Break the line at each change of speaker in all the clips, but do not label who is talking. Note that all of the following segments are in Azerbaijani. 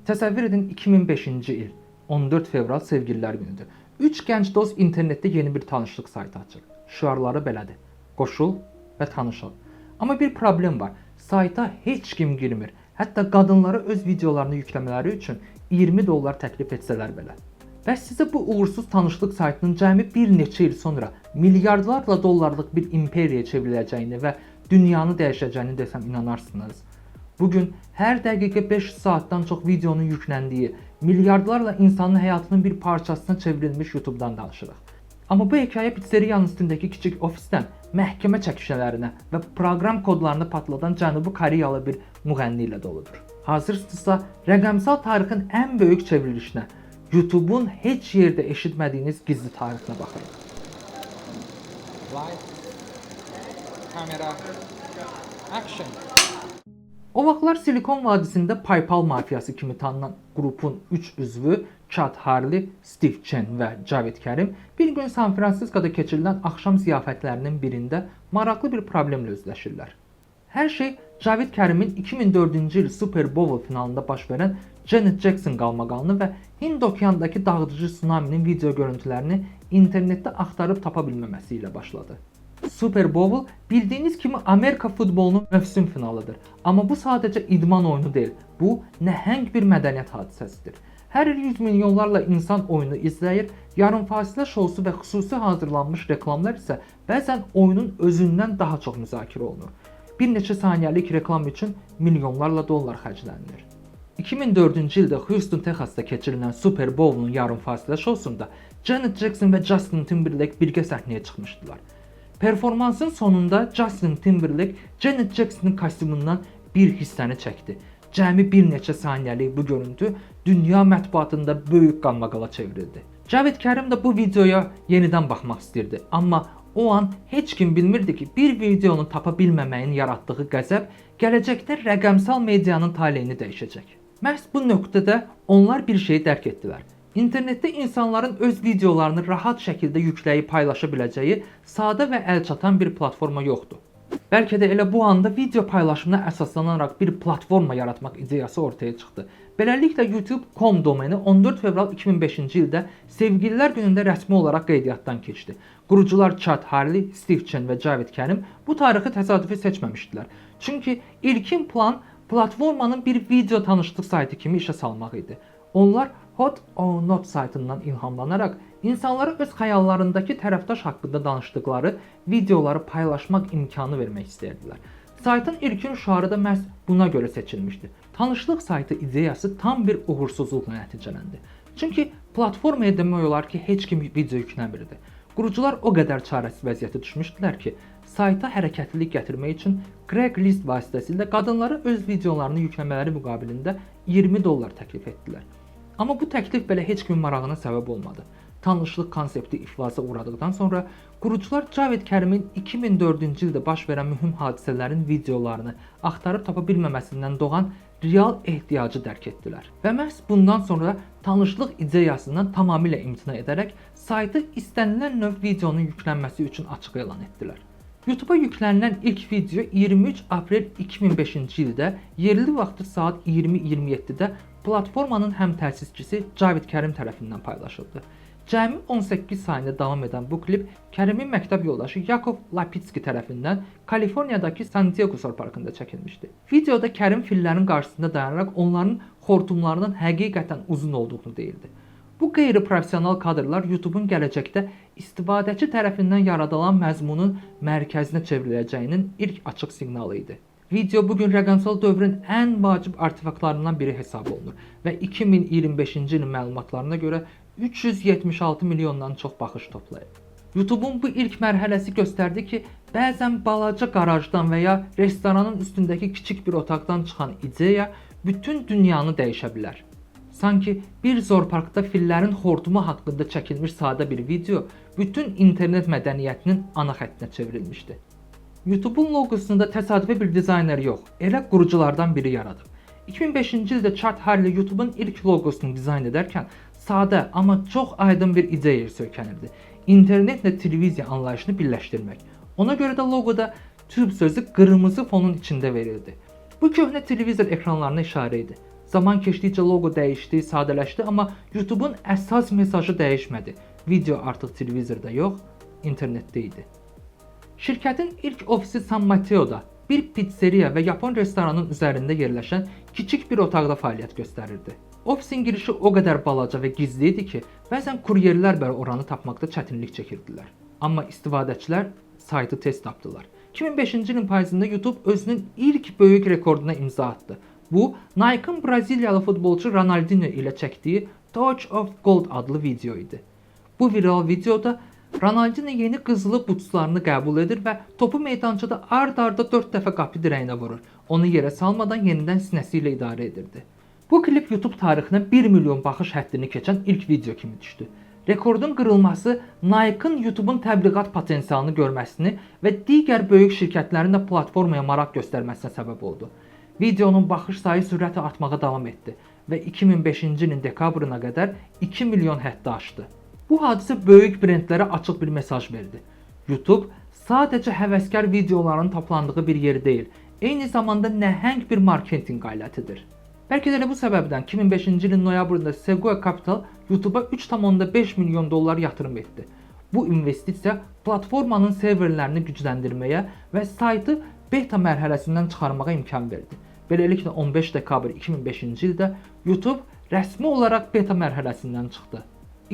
Təsəvvür edin 2005-ci il 14 fevral sevgililər günüdür. 3 gənc dost internetdə yeni bir tanışlıq saytı açır. Şüarları belədir: qoşul və tanışıl. Amma bir problem var. Sayta heç kim girmir. Hətta qadınlara öz videolarını yükləmələri üçün $20 təklif etsələr belə. Bəs sizə bu uğursuz tanışlıq saytının cəmi bir neçə il sonra milyardlarla dollarlıq bir imperiyaya çevriləcəyini və dünyanı dəyişəcəyini desəm inanarsınız? Bugün hər dəqiqə 500 saatdan çox videonun yükləndiyi, milyardlarla insanın həyatının bir parçasına çevrilmiş YouTube'dan danışırıq. Amma bu hekayə pizzeriyanın üstündəki kiçik ofisdən məhkəmə çəkişələrinə və proqram kodlarını patladan Cənubi Koreyalı bir müğənni ilə doludur. Hazırsınızsa rəqəmsal tarixin ən böyük çevrilişinə, YouTube'un heç yerdə eşitmədiyiniz gizli tarixinə baxırıq. Light, kamera, action. O vaxtlar Silikon vadisində PayPal mafiyası kimi tanınan qrupun 3 üzvü Chad Hurley, Steve Chen və Cavid Kərim bir gün San Fransiskoda keçirilən axşam ziyafətlərinin birində maraqlı bir problemlə üzləşirlər. Hər şey Cavid Kərimin 2004-cü il Super Bowl finalında baş verən Janet Jackson qalmaqalını və Hind okeandakı dağıdıcı tsunaminin video görüntülərini internetdə axtarıb tapa bilməməsi ilə başladı. Super Bowl bildiyiniz kimi Amerika futbolunun mövsüm finalıdır. Amma bu sadəcə idman oyunu deyil. Bu nəhəng bir mədəniyyət hadisəsidir. Hər il 100 milyonlarla insan oyunu izləyir, yarımfasilə şousu və xüsusi hazırlanmış reklamlar isə bəzən oyunun özündən daha çox müzakirə olunur. Bir neçə saniyəlik reklam üçün milyonlarla dollar xərclənilir. 2004-cü ildə Houston, Texasda keçirilən Super Bowl'un yarımfasilə şousunda Janet Jackson və Justin Timberlake birgə səhnəyə çıxmışdılar. Performansın sonunda Justin Timberlake Janet Jackson'ın kostyumundan bir hissəni çəkdi. Cəmi bir neçə saniyəlik bu görüntü dünya mətbuatında böyük qanmaqala çevrildi. Cavid Kərim də bu videoya yenidən baxmaq istirdi. Amma o an heç kim bilmirdi ki, bir videonu tapa bilməməyin yaratdığı qəzəb gələcəkdə rəqəmsal medianın taleyini dəyişəcək. Məhz bu nöqtədə onlar bir şeyi dərk etdilər. İnternetdə insanların öz videolarını rahat şəkildə yükləyib paylaşa biləcəyi sadə və əlçatan bir platforma yoxdur. Bəlkə də elə bu anda video paylaşımına əsaslanaraq bir platforma yaratmaq ideyası ortaya çıxdı. Beləliklə YouTube.com domeni 14 fevral 2005-ci ildə Sevgililər günündə rəsmi olaraq qeydiyyatdan keçdi. Qurucular Chad Hurley, Steve Chen və Cavid Kərim bu tarixi təsadüfi seçməmişdilər. Çünki ilkin plan platformanın bir video tanışlıq saytı kimi işə salmaq idi. Onlar Hot or Not saytından ilhamlanaraq insanlara öz xəyallarındakı tərəfdaş haqqında danışdıqları videoları paylaşmaq imkanı vermək istəyirdilər. Saytın ilkin şüarı da məhz buna görə seçilmişdi. Tanışlıq saytı ideyası tam bir uğursuzluqla nəticələndi. Çünki platformaya demək olar ki, heç kim video yükləmirdi. Qurucular o qədər çarəsiz vəziyyətə düşmüşdülər ki, sayta hərəkətlilik gətirmək üçün Craigslist vasitəsilə qadınlara öz videolarını yükləmələri müqabilində $20 təklif etdilər. Amma bu təklif belə heç kimin marağına səbəb olmadı. Tanışlıq konsepti iflasa uğradıqdan sonra qurucular Cavid Kərimin 2004-cü ildə baş verən mühüm hadisələrin videolarını axtarıb tapa bilməməsindən doğan real ehtiyacı dərk etdilər. Və məhz bundan sonra tanışlıq ideyasından tamamilə imtina edərək saytı istənilən növ videonun yüklənməsi üçün açıq elan etdilər. YouTube'a yüklənilən ilk video 23 aprel 2005-ci ildə yerli vaxtı saat 20:27-də platformanın həm təsisçisi Cavid Kərim tərəfindən paylaşıldı. Cəmi 18 saniyə davam edən bu klip Kərimin məktəb yoldaşı Yakov Lapitski tərəfindən Kaliforniyadakı San Diego Parkında çəkilmişdi. Videoda Kərim fillərin qarşısında dayanaraq onların xortumlarının həqiqətən uzun olduğunu deyildi. Bu qeyri-professional kadrlar YouTube'un gələcəkdə istifadəçi tərəfindən yaradılan məzmunun mərkəzinə çevriləcəyinin ilk açıq siqnalı idi. Video bugün rəqəmsal dövrün ən vacib artefaktlarından biri hesab olunur və 2025-ci ilin məlumatlarına görə 376 milyondan çox baxış toplayıb. YouTube'un bu ilk mərhələsi göstərdi ki, bəzən balaca qarajdan və ya restoranın üstündəki kiçik bir otaqdan çıxan ideya bütün dünyanı dəyişə bilər. Sanki bir zooparkda fillərin xortumu haqqında çəkilmiş sadə bir video bütün internet mədəniyyətinin ana xəttinə çevrilmişdi. YouTube'un logosunda təsadüfi bir dizayner yox, elə quruculardan biri yaradıb. 2005-ci ildə Chad Hurley YouTube'un ilk logosunu dizayn edərkən sadə, amma çox aydın bir ideyaya söykənirdi. İnternetlə televiziya anlayışını birləşdirmək. Ona görə də logoda Tube sözü qırmızı fonun içində verildi. Bu köhnə televizor ekranlarına işarə idi. Zaman keçdikcə loqo dəyişdi, sadələşdi, amma YouTube-un əsas mesajı dəyişmədi. Video artıq televizorda yox, internetdə idi. Şirkətin ilk ofisi San Mateo'da, bir pizzeriya və Yapon restoranının üzərində yerləşən kiçik bir otaqda fəaliyyət göstərirdi. Ofisin girişi o qədər balaca və gizli idi ki, bəzən kuryerlər belə oranı tapmaqda çətinlik çəkirdilər. Amma istifadəçilər saytı tez tapdılar. 2005-ci ilin payızında YouTube özünün ilk böyük rekorduna imza atdı. Bu, Nike'ın Braziliyalı futbolçu Ronaldinho ilə çəkdiyi Touch of Gold adlı video idi. Bu viral videoda Ronaldinho yeni qızılı butslarını qəbul edir və topu meydançada ard-arda 4 dəfə qapı dirəyinə vurur. Onu yerə salmadan yenidən sinəsi ilə idarə edirdi. Bu klip YouTube tarixinə 1 milyon baxış həddini keçən ilk video kimi düşdü. Rekordun qırılması Nike'ın YouTube'un təbliğat potensialını görməsini və digər böyük şirkətlərin də platformaya maraq göstərməsinə səbəb oldu. Videonun baxış sayı sürətlə artmağa davam etdi və 2005-ci ilin dekabrına qədər 2 milyon həddi aşdı. Bu hadisə böyük brendlərə açıq bir mesaj verdi. YouTube sadəcə həvəskar videoların toplandığı bir yer deyil, eyni zamanda nəhəng bir marketinq alətidir. Bəlkə də bu səbəbdən 2005-ci ilin noyabrında Sequoia Capital YouTube-a 3,5 milyon dollar yatırım etdi. Bu investisiya platformanın serverlərini gücləndirməyə və saytı beta mərhələsindən çıxarmağa imkan verdi. Beləliklə 15 dekabr 2005-ci ildə YouTube rəsmi olaraq beta mərhələsindən çıxdı.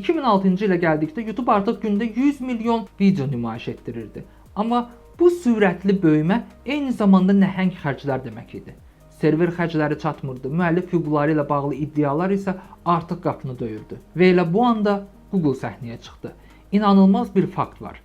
2006-cı ilə gəldikdə YouTube artıq gündə 100 milyon video nümayiş etdirirdi. Amma bu sürətli böyümə eyni zamanda nəhəng xərclər demək idi. Server xərcləri çatmırdı, müəllif hüquqları ilə bağlı iddialar isə artıq qapını döyürdü. Və elə bu anda Google səhnəyə çıxdı. İnanılmaz bir fakt var.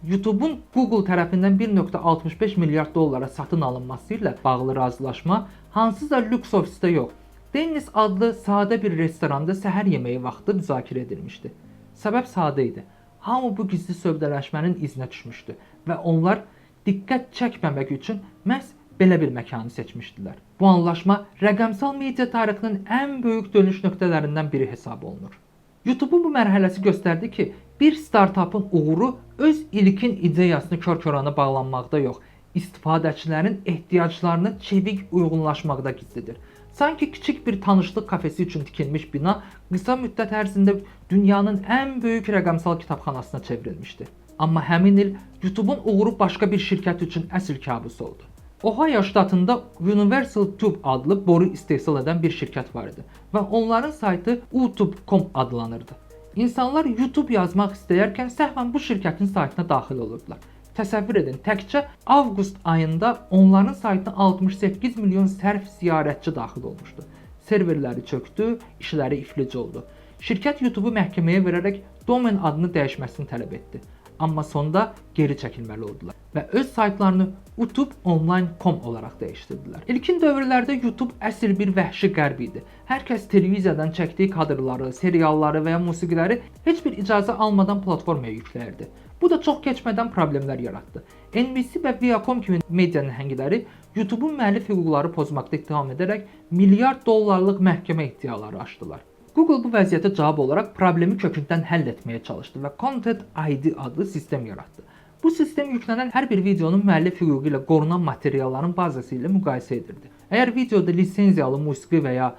YouTube-un Google tərəfindən 1,65 milyard dollara satın alınması ilə bağlı razılaşma hansısa lüks ofisdə yox, Dennis adlı sadə bir restoranda səhər yeməyi vaxtı müzakirə edilmişdi. Səbəb sadə idi. Hamı bu gizli sövdələşmənin izinə düşmüşdü və onlar diqqət çəkməmək üçün məhz belə bir məkanı seçmişdilər. Bu anlaşma rəqəmsal media tarixinin ən böyük dönüş nöqtələrindən biri hesab olunur. YouTube-un bu mərhələsi göstərdi ki, bir startupın uğuru öz ilkin ideyasını kör-körana bağlanmaqda yox, istifadəçilərin ehtiyaclarına çevik uyğunlaşmaqda gizlidir. Sanki kiçik bir tanışlıq kafesi üçün tikilmiş bina qısa müddət ərzində dünyanın ən böyük rəqəmsal kitabxanasına çevrilmişdi. Amma həmin il YouTube-un uğuru başqa bir şirkət üçün əsl kabus oldu. Ohio ştatında Universal Tube adlı boru istehsal edən bir şirkət var idi və onların saytı utube.com adlanırdı. İnsanlar YouTube yazmaq istəyərkən səhvən bu şirkətin saytına daxil olurdular. Təsəvvür edin, təkcə avqust ayında onların saytına 68 milyon sərf ziyarətçi daxil olmuşdu. Serverləri çöktü, işləri iflic oldu. Şirkət YouTube-u məhkəməyə verərək domen adını dəyişməsini tələb etdi. Amma sonda geri çəkilməli oldular və öz saytlarını utubeonline.com olaraq dəyişdirdilər. İlkin dövrlərdə YouTube əsl bir vəhşi qərb idi. Hər kəs televiziyadan çəkdiyi kadrları, serialları və ya musiqiləri heç bir icazə almadan platformaya yükləyirdi. Bu da çox keçmədən problemlər yaratdı. NBC və Viacom kimi media nəhəngləri YouTube-un müəllif hüquqları pozmaqda ittiham edərək milyard dollarlıq məhkəmə iddiaları açdılar. Google bu vəziyyətə cavab olaraq problemi kökündən həll etməyə çalışdı və Content ID adlı sistem yaratdı. Bu sistem yüklənən hər bir videonun müəllif hüququ ilə qorunan materialların bazası ilə müqayisə edirdi. Əgər videoda lisenziyalı musiqi və ya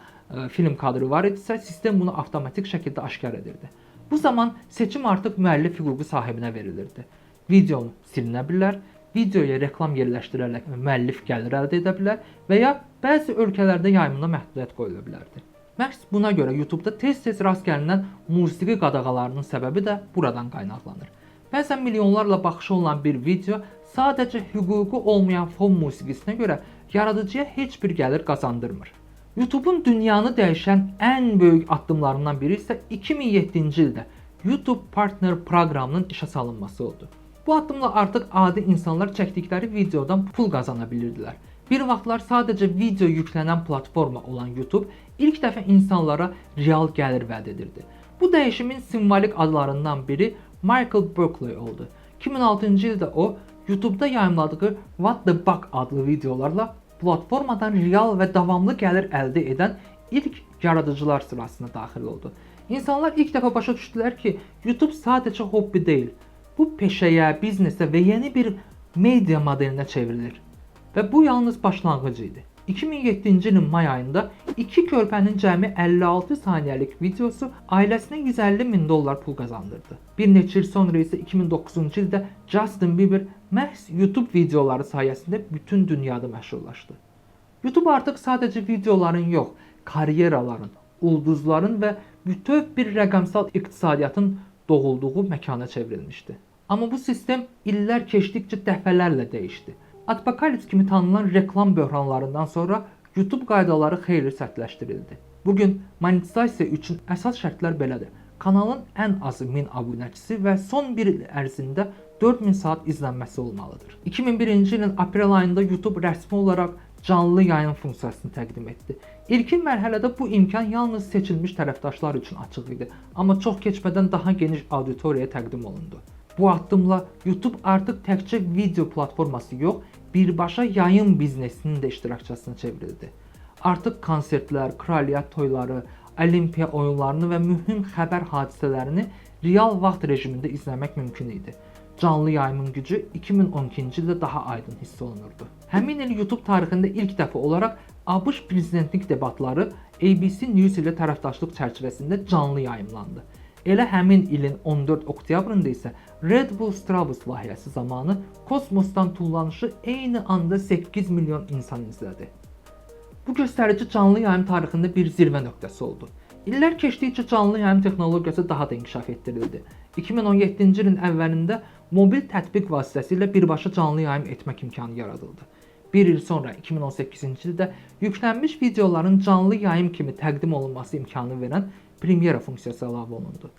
film kadrı var idisə, sistem bunu avtomatik şəkildə aşkar edirdi. Bu zaman seçim artıq müəllif hüququ sahibinə verilirdi. Videonu silinə bilər, videoya reklam yerləşdirərək müəllif gəlir əldə edə bilər və ya bəzi ölkələrdə yayımına məhdudiyyət qoyula bilərdi. Məhz buna görə YouTube-da tez-tez rast gəlinən musiqi qadağalarının səbəbi də buradan qaynaqlanır. Bəzən milyonlarla baxışı olan bir video sadəcə hüququ olmayan fon musiqisinə görə yaradıcıya heç bir gəlir qazandırmır. YouTube-un dünyanı dəyişən ən böyük addımlarından biri isə 2007-ci ildə YouTube Partner proqramının işə salınması oldu. Bu addımla artıq adi insanlar çəkdikləri videodan pul qazana bilirdilər. Bir vaxtlar sadəcə video yüklənən platforma olan YouTube ilk dəfə insanlara real gəlir vəd edirdi. Bu dəyişimin simvolik adlarından biri Michael Berkley oldu. 2006-cı ildə o, YouTube-da yayımladığı What the Buck adlı videolarla platformadan real və davamlı gəlir əldə edən ilk yaradıcılar sırasına daxil oldu. İnsanlar ilk dəfə başa düşdülər ki, YouTube sadəcə hobbi deyil, bu peşəyə, biznesə və yeni bir media modelinə çevrilir. Və bu yalnız başlanğıc idi. 2007-ci ilin may ayında İki körpənin cəmi 56 saniyəlik videosu ailəsinə 150 min dollar pul qazandırdı. Bir neçə il sonra isə 2009-cu ildə Justin Bieber məhz YouTube videoları sayəsində bütün dünyada məşhurlaşdı. YouTube artıq sadəcə videoların yox, karyeraların, ulduzların və bütöv bir rəqəmsal iqtisadiyyatın doğulduğu məkana çevrilmişdi. Amma bu sistem illər keçdikcə dəfələrlə dəyişdi. Adbakalips kimi tanınan reklam böhranlarından sonra YouTube qaydaları xeyli sərtləşdirildi. Bugün monetizasiya üçün əsas şərtlər belədir. Kanalın ən azı 1000 abunəçisi və son bir il ərzində 4000 saat izlənməsi olmalıdır. 2001-ci ilin aprel ayında YouTube rəsmi olaraq canlı yayın funksiyasını təqdim etdi. İlkin mərhələdə bu imkan yalnız seçilmiş tərəfdaşlar üçün açıq idi, amma çox keçmədən daha geniş auditoriyaya təqdim olundu. Bu addımla YouTube artıq təkcə video platforması yox, birbaşa yayın biznesinin də iştirakçısına çevrildi. Artıq konsertlər, kraliyyət toyları, olimpiya oyunlarını və mühüm xəbər hadisələrini real vaxt rejimində izləmək mümkün idi. Canlı yayımın gücü 2012-ci ildə daha aydın hiss olunurdu. Həmin il YouTube tarixində ilk dəfə olaraq ABŞ prezidentlik debatları ABC News ilə tərəfdaşlıq çərçivəsində canlı yayımlandı. Elə həmin ilin 14 oktyabrında isə Red Bull Straubus layihəsi zamanı kosmosdan tullanışı eyni anda 8 milyon insan izlədi. Bu göstərici canlı yayım tarixində bir zirvə nöqtəsi oldu. İllər keçdikcə canlı yayım texnologiyası daha da inkişaf etdirildi. 2017-ci ilin əvvəlində mobil tətbiq vasitəsilə birbaşa canlı yayım etmək imkanı yaradıldı. Bir il sonra 2018-ci ildə yüklənmiş videoların canlı yayım kimi təqdim olunması imkanı verən Premiere funksiyası əlavə olundu.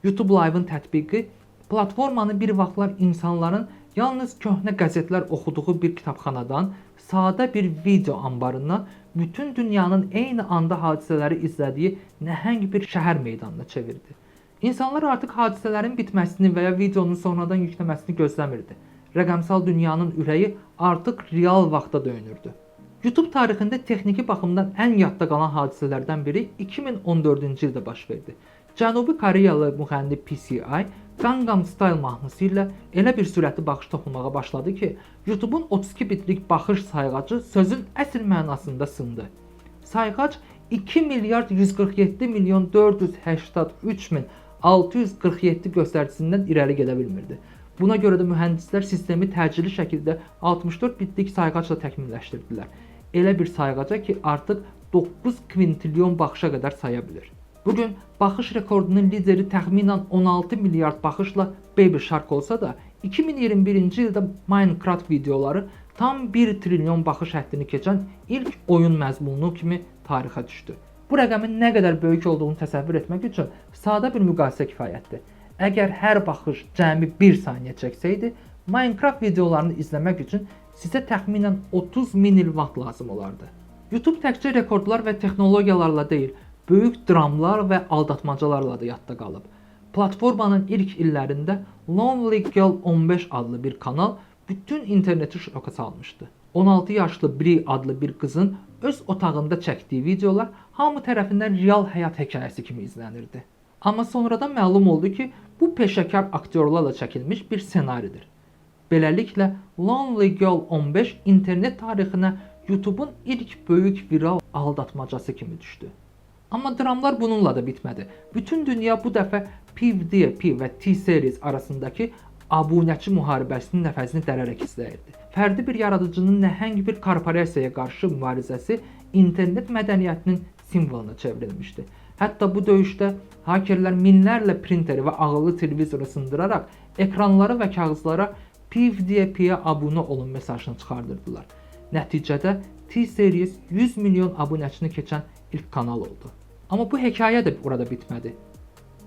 YouTube Live-ın tətbiqi platformanı bir vaxtlar insanların yalnız köhnə qəzetlər oxuduğu bir kitabxanadan, sadə bir video anbarından bütün dünyanın eyni anda hadisələri izlədiyi nəhəng bir şəhər meydanına çevirdi. İnsanlar artıq hadisələrin bitməsini və ya videonun sonradan yükləməsini gözləmirdi. Rəqəmsal dünyanın ürəyi artıq real vaxta dönürdü. YouTube tarixində texniki baxımdan ən yadda qalan hadisələrdən biri 2014-cü ildə baş verdi. Cənubi Koreyalı müğənni PCI Gangnam Style mahnısı ilə elə bir sürətli baxış toplamağa başladı ki, YouTube'un 32 bitlik baxış sayğacı sözün əsl mənasında sındı. Sayğac 2 milyard 147 milyon 483 min 647 göstəricisindən irəli gedə bilmirdi. Buna görə də mühəndislər sistemi təcili şəkildə 64 bitlik sayğacla təkmilləşdirdilər. Elə bir sayğaca ki, artıq 9 kvintilyon baxışa qədər saya bilir. Bugün baxış rekordunun lideri təxminən 16 milyard baxışla Baby Shark olsa da, 2021-ci ildə Minecraft videoları tam 1 trilyon baxış həddini keçən ilk oyun məzmunu kimi tarixə düşdü. Bu rəqəmin nə qədər böyük olduğunu təsəvvür etmək üçün sadə bir müqayisə kifayətdir. Əgər hər baxış cəmi 1 saniyə çəksəydi, Minecraft videolarını izləmək üçün sizə təxminən 30 min il vaxt lazım olardı. YouTube təkcə rekordlar və texnologiyalarla deyil, böyük dramlar və aldatmacalarla da yadda qalıb. Platformanın ilk illərində Lonely Girl 15 adlı bir kanal bütün interneti şoka salmışdı. 16 yaşlı Brie adlı bir qızın öz otağında çəkdiyi videolar hamı tərəfindən real həyat hekayəsi kimi izlənirdi. Amma sonradan məlum oldu ki, bu peşəkar aktyorlarla çəkilmiş bir ssenaridir. Beləliklə, Lonely Girl 15 internet tarixinə YouTube'un ilk böyük viral aldatmacası kimi düşdü. Amma dramlar bununla da bitmədi. Bütün dünya bu dəfə PewDiePie və T-Series arasındakı abunəçi müharibəsinin nəfəsini dərərək izləyirdi. Fərdi bir yaradıcının nəhəng bir korporasiyaya qarşı mübarizəsi internet mədəniyyətinin simvoluna çevrilmişdi. Hətta bu döyüşdə hakerlər minlərlə printeri və ağıllı televizoru sındıraraq ekranlara və kağızlara PewDiePie-yə abunə olun mesajını çıxardırdılar. Nəticədə T-Series 100 milyon abunəçini keçən ilk kanal oldu. Amma bu hekayə də burada bitmədi.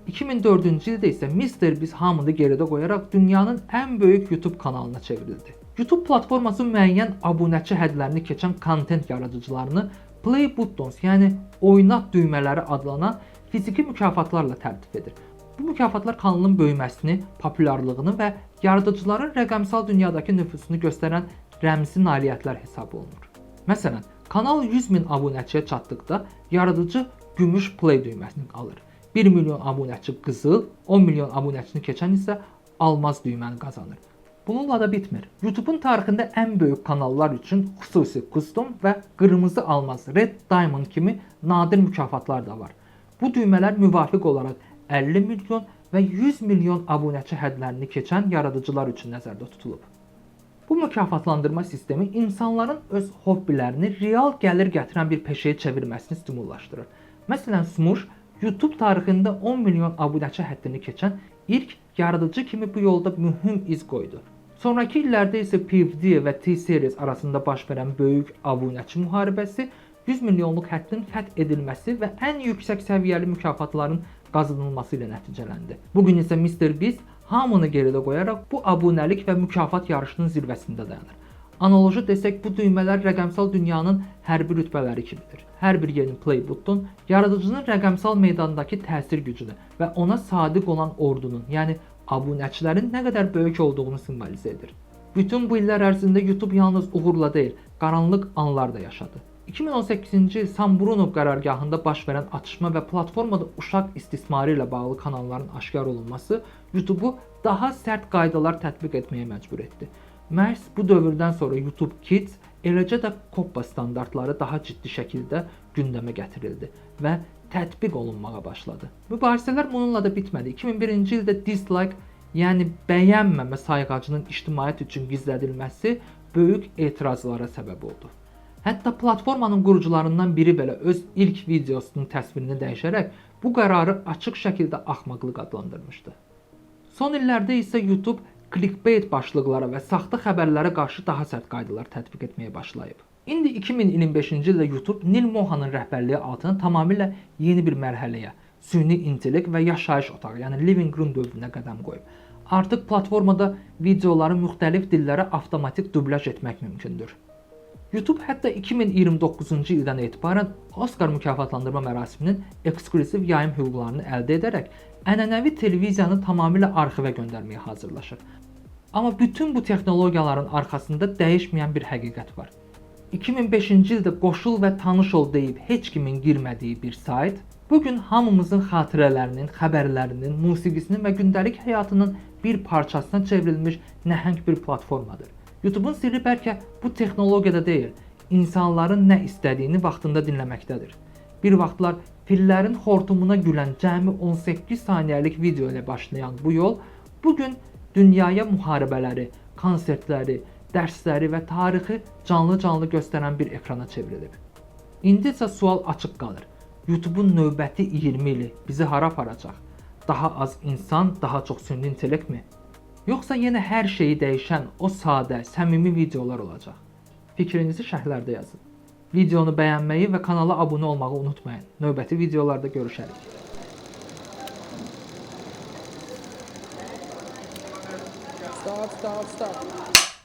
2004-cü ildə isə MrBeast hamını geridə qoyaraq dünyanın ən böyük YouTube kanalına çevrildi. YouTube platforması müəyyən abunəçi hədlərini keçən kontent yaradıcılarını Play Buttons, yəni oynat düymələri adlanan fiziki mükafatlarla təltif edir. Bu mükafatlar kanalın böyüməsini, populyarlığını və yaradıcıların rəqəmsal dünyadakı nüfuzunu göstərən rəmzi nailiyyətlər hesab olunur. Məsələn, kanal 100 min abunəçiyə çatdıqda yaradıcı gümüş play düyməsini alır. 1 milyon abunəçi qızıl, 10 milyon abunəçini keçən isə almaz düyməni qazanır. Bununla da bitmir. YouTube'un tarixində ən böyük kanallar üçün xüsusi custom və qırmızı almaz Red Diamond kimi nadir mükafatlar da var. Bu düymələr müvafiq olaraq 50 milyon və 100 milyon abunəçi hədlərini keçən yaradıcılar üçün nəzərdə tutulub. Bu mükafatlandırma sistemi insanların öz hobbilərini real gəlir gətirən bir peşəyə çevirməsini stimullaşdırır. Məsələn, Smush YouTube tarixində 10 milyon abunəçi həddini keçən ilk yaradıcı kimi bu yolda mühüm iz qoydu. Sonrakı illərdə isə PewDiePie və T-Series arasında baş verən böyük abunəçi müharibəsi 100 milyonluq həddin fəth edilməsi və ən yüksək səviyyəli mükafatların qazanılması ilə nəticələndi. Bugün isə MrBeast hamını geridə qoyaraq bu abunəlik və mükafat yarışının zirvəsində dayanır. Analoji desək, bu düymələr rəqəmsal dünyanın hərbi rütbələri kimidir. Hər bir yeni play button yaradıcının rəqəmsal meydandakı təsir gücünü və ona sadiq olan ordunun, yəni abunəçilərin nə qədər böyük olduğunu simvolizə edir. Bütün bu illər ərzində YouTube yalnız uğurla deyil, qaranlıq anlar da yaşadı. 2018-ci il San Bruno qərargahında baş verən atışma və platformada uşaq istismarı ilə bağlı kanalların aşkar olunması YouTube-u daha sərt qaydalar tətbiq etməyə məcbur etdi. Məhz bu dövrdən sonra YouTube Kids, eləcə də COPPA standartları daha ciddi şəkildə gündəmə gətirildi və tətbiq olunmağa başladı. Mübahisələr bununla da bitmədi. 2001-ci ildə dislike, yəni bəyənməmə sayğacının ictimaiyyət üçün gizlədilməsi böyük etirazlara səbəb oldu. Hətta platformanın qurucularından biri belə öz ilk videosunun təsvirini dəyişərək bu qərarı açıq şəkildə axmaqlıq adlandırmışdı. Son illərdə isə YouTube clickbait başlıqlara və saxta xəbərlərə qarşı daha sərt qaydalar tətbiq etməyə başlayıb. İndi 2025-ci ildə YouTube Neil Mohan'ın rəhbərliyi altında tamamilə yeni bir mərhələyə, süni intellekt və yaşayış otağı, yəni living room dövrünə qədəm qoyub. Artıq platformada videoları müxtəlif dillərə avtomatik dublyaj etmək mümkündür. YouTube hətta 2029-cu ildən etibarən Oscar mükafatlandırma mərasiminin ekskluziv yayım hüquqlarını əldə edərək ənənəvi televiziyanı tamamilə arxivə göndərməyə hazırlaşır. Amma bütün bu texnologiyaların arxasında dəyişməyən bir həqiqət var. 2005-ci ildə qoşul və tanış ol deyib heç kimin girmədiyi bir sayt, bugün hamımızın xatirələrinin, xəbərlərinin, musiqisinin və gündəlik həyatının bir parçasına çevrilmiş nəhəng bir platformadır. YouTube'un sirri bəlkə bu texnologiyada deyil, insanların nə istədiyini vaxtında dinləməkdədir. Bir vaxtlar fillərin xortumuna gülən cəmi 18 saniyəlik video ilə başlayan bu yol, bugün dünyaya müharibələri, konsertləri, dərsləri və tarixi canlı-canlı göstərən bir ekrana çevrilib. İndi isə sual açıq qalır. YouTube'un növbəti 20 ili bizi hara aparacaq? Daha az insan, daha çox süni intellekt mi? Yoxsa yenə hər şeyi dəyişən o sadə, səmimi videolar olacaq? Fikrinizi şərhlərdə yazın. Videonu bəyənməyi və kanala abunə olmağı unutmayın. Növbəti videolarda görüşərik.
Stop.